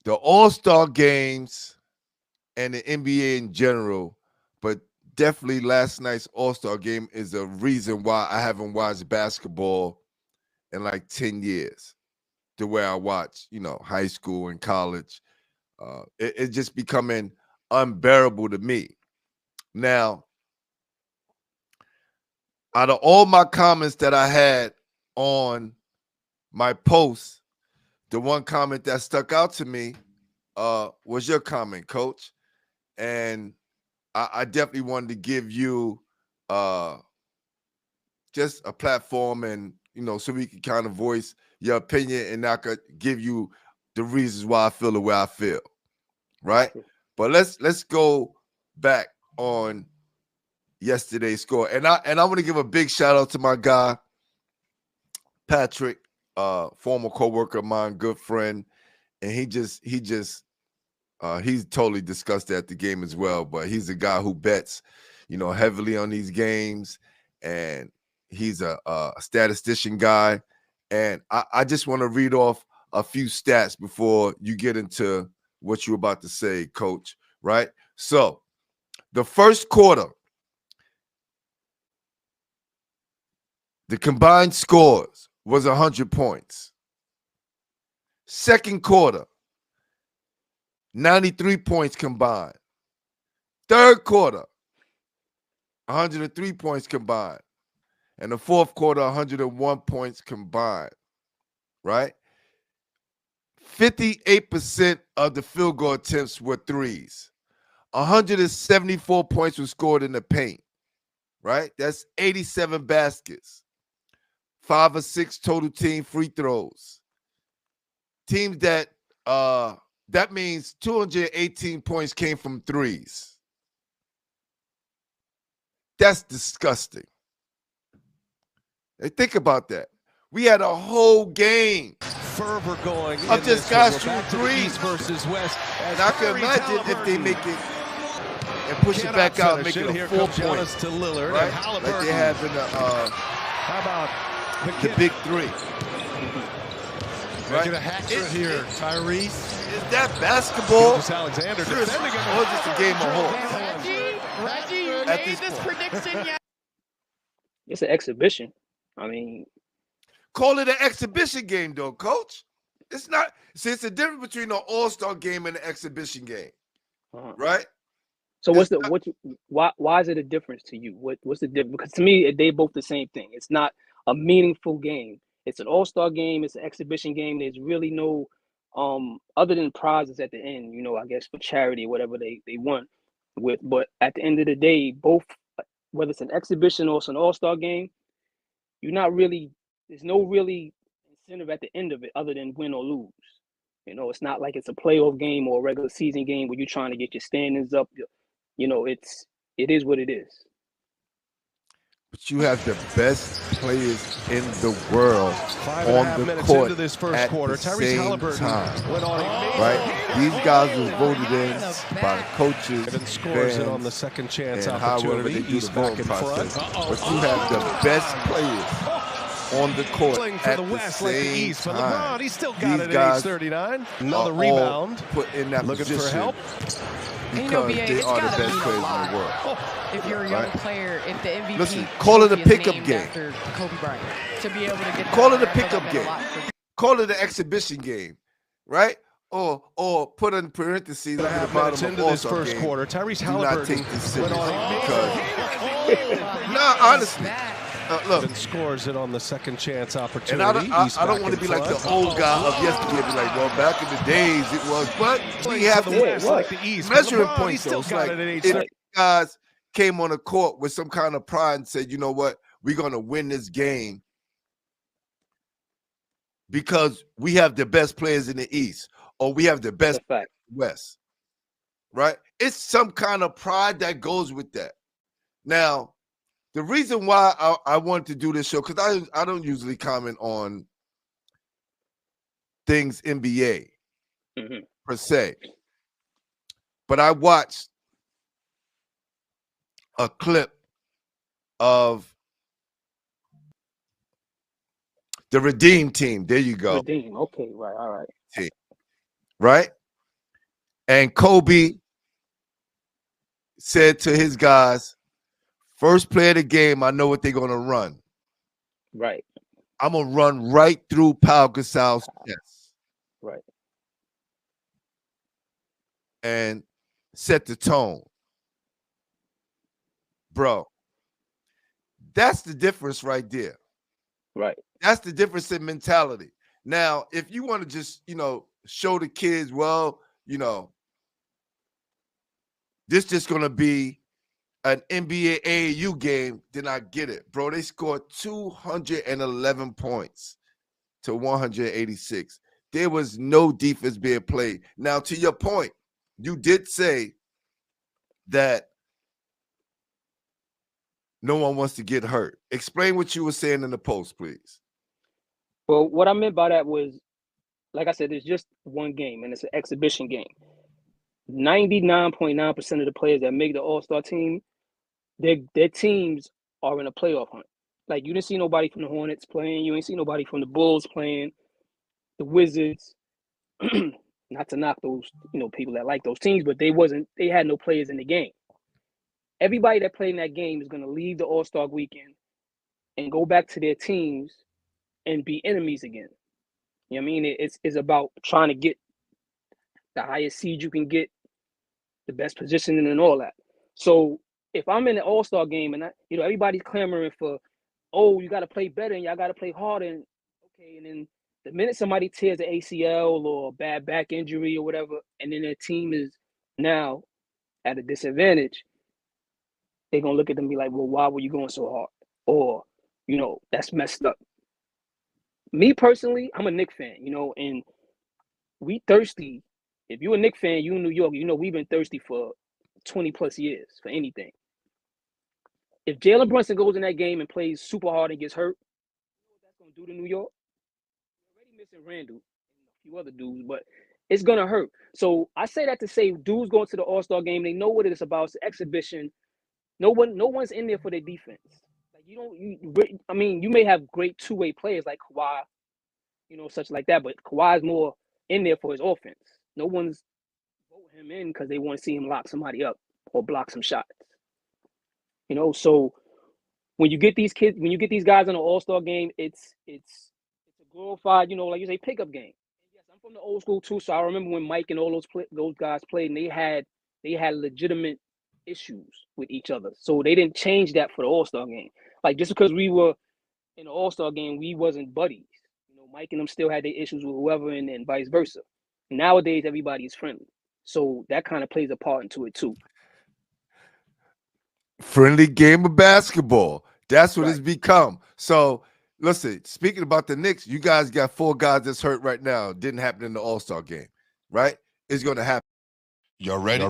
the All-Star games and the NBA in general, but definitely last night's All-Star game is a reason why I haven't watched basketball in like 10 years. The way I watch, high school and college. It's just becoming unbearable to me. Now, out of all my comments that I had on my post, the one comment that stuck out to me was your comment, Coach. And I definitely wanted to give you just a platform and, so we can kind of voice your opinion and I could give you the reasons why I feel the way I feel. Right? But let's go back on yesterday's score. And I want to give a big shout out to my guy, Patrick, former co-worker of mine, good friend. And he's totally disgusted at the game as well. But he's a guy who bets, heavily on these games. And he's a statistician guy. And I just want to read off a few stats before you get into what you're about to say, Coach, right? So the first quarter, the combined scores was 100 points. Second quarter, 93 points combined. Third quarter, 103 points combined. And the fourth quarter, 101 points combined, right? 58% of the field goal attempts were threes. 174 points were scored in the paint, right? That's 87 baskets. 5 or 6 total team free throws. Teams that means 218 points came from threes. That's disgusting. Hey, think about that. We had a whole game fervor going of just guys shooting threes versus West. And I can imagine if they make it and push it back out, make it a 4 points to Lillard, right? Like they have in how about the big three. Right? Get a hat trick here, Tyrese. Is that basketball? Alexander or is this a game of horse? Reggie, you made this prediction yet? It's an exhibition. I mean, call it an exhibition game, though, Coach. It's not. See, it's the difference between an all-star game and an exhibition game, right? So why is it a difference to you? What's the difference? Because to me, they both the same thing. It's not a meaningful game. It's an all-star game. It's an exhibition game. There's really no other than prizes at the end. I guess for charity, whatever they want with. But at the end of the day, both, whether it's an exhibition or it's an all-star game, there's no really incentive at the end of it other than win or lose. It's not like it's a playoff game or a regular season game where you're trying to get your standings up. It is what it is. But you have the best players in the world on the court into this first quarter. Tyrese Haliburton went on, right? These guys were voted in by the coaches, scores it on the second chance opportunity. However, they do the voting process. But you have the best players on the court at the same time. But LeBron, he's still got it at age 39. Another rebound. Put in that looking position for help. Because they are the best players in the world. If you're a young player, if the MVP Listen, call it a pickup game. After Kobe Bryant, to be able to get call it a pickup game. Call it an exhibition game, right? Or put in parentheses at the bottom into of this first game. quarter. Tyrese Do not Haliburton take this seriously because honestly. Look, and scores it on the second chance opportunity. And I don't want to be like the old guy of yesterday. Be like, well, back in the days it was, but we have to measuring points. Though, it's like if guys came on the court with some kind of pride and said, you know what, we're gonna win this game because we have the best players in the East, or we have the best in the West, right? It's some kind of pride that goes with that. Now, the reason why I wanted to do this show, because I don't usually comment on things NBA per se, but I watched a clip of the Redeem team. There you go. Redeem. Okay, right, all right. Team. Right? And Kobe said to his guys, first play of the game, I know what they're going to run. Right. I'm going to run right through Pau Gasol's chest. Right. And set the tone. Bro, that's the difference right there. Right. That's the difference in mentality. Now, if you want to just, show the kids, well, this just going to be an NBA AAU game, then I get it. Bro, they scored 211 points to 186. There was no defense being played. Now, to your point, you did say that no one wants to get hurt. Explain what you were saying in the post, please. Well, what I meant by that was, like I said, it's just one game, and it's an exhibition game. 99.9% of the players that make the All-Star team, their teams are in a playoff hunt. Like, you didn't see nobody from the Hornets playing. You ain't see nobody from the Bulls playing, the Wizards. Not to knock those, people that like those teams, but they had no players in the game. Everybody that played in that game is going to leave the All-Star weekend and go back to their teams and be enemies again. You know what I mean? It's about trying to get the highest seed you can get, the best positioning and all that. So if I'm in an All-Star game and everybody's clamoring for, oh, you got to play better and y'all got to play harder, and okay, and then the minute somebody tears an ACL or a bad back injury or whatever, and then their team is now at a disadvantage, they're gonna look at them and be like, well, why were you going so hard? Or, that's messed up. Me personally, I'm a Knicks fan, and we thirsty. If you're a Knicks fan, you in New York, we've been thirsty for 20 plus years for anything. If Jalen Brunson goes in that game and plays super hard and gets hurt, what that's going to do to New York? We're already missing Randall and a few other dudes, but it's going to hurt. So I say that to say dudes going to the All-Star game, they know what it's about. It's an exhibition. No one's in there for their defense. Like you may have great two-way players like Kawhi, such like that, but Kawhi's more in there for his offense. No one's voting him in because they want to see him lock somebody up or block some shots. So when you get these guys in an All-Star game, it's a glorified, like you say, pickup game. Yes, I'm from the old school too, so I remember when Mike and all those guys played, and they had legitimate issues with each other. So they didn't change that for the All-Star game. Like, just because we were in the All-Star game, we wasn't buddies. Mike and them still had their issues with whoever, and vice versa. Nowadays, everybody is friendly. So that kind of plays a part into it too. Friendly game of basketball. That's what it's become. So, listen, speaking about the Knicks, you guys got 4 guys that's hurt right now. Didn't happen in the All-Star game, right? It's going to happen. Y'all ready?